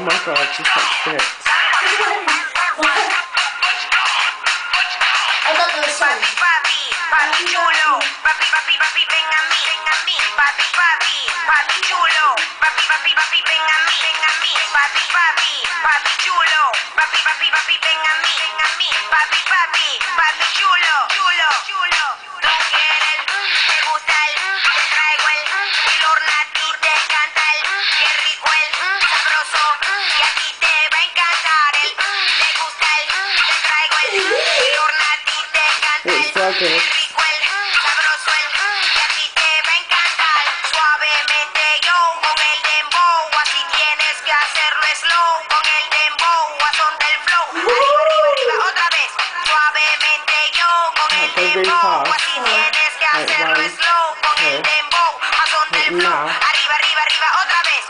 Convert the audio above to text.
Oh my god, you touched it. I thought it was fun. Papi chulo, papi, papi, papi, ven a mí, papi, papi, papi chulo, papi, papi, papi, ven a mí, papi, papi, papi chulo, papi, papi, papi, ven a mí, papi, papi, papi chulo, chulo. Tú quieres, te gusta te traigo el horno a ti te encanta qué rico sabroso, y a ti te va a encantar te gusta te traigo el horno a ti te encanta It's so good. sabroso y a ti te va a encantar suavemente yo con el dembow, así tienes que hacerlo slow con el dembow, a son del flow, arriba, otra vez, suavemente yo con el Go really dembow, fast. así tienes que hacerlo Like one, slow con el two, dembow, a son del flow, now. arriba, otra vez,